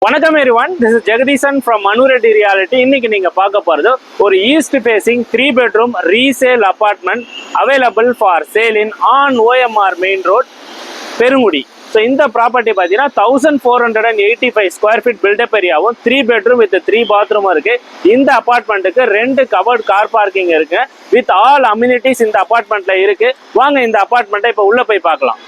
வணக்கம் everyone, this is Jagadeesan from Manureddy reality. இன்னைக்கு நீங்க பார்க்க போறது ஒரு east facing 3 bedroom resale apartment available for sale in on OMR main road, Perungudi. So இந்த ப்ராப்பர்ட்டி பார்த்தீங்கன்னா 1485 ஸ்கொயர் ஃபீட் பில்டப் ஏரியாவும் 3 பெட்ரூம் வித் 3 பாத்ரூமும் இருக்கு. இந்த அபார்ட்மெண்ட்டுக்கு 2 கவர்ட் கார் பார்க்கிங் இருக்கு. வித் ஆல் அம்யூனிட்டிஸ் இந்த அபார்ட்மெண்ட்ல இருக்கு. வாங்க இந்த அபார்ட்மெண்ட்டை இப்போ உள்ள போய் பார்க்கலாம்.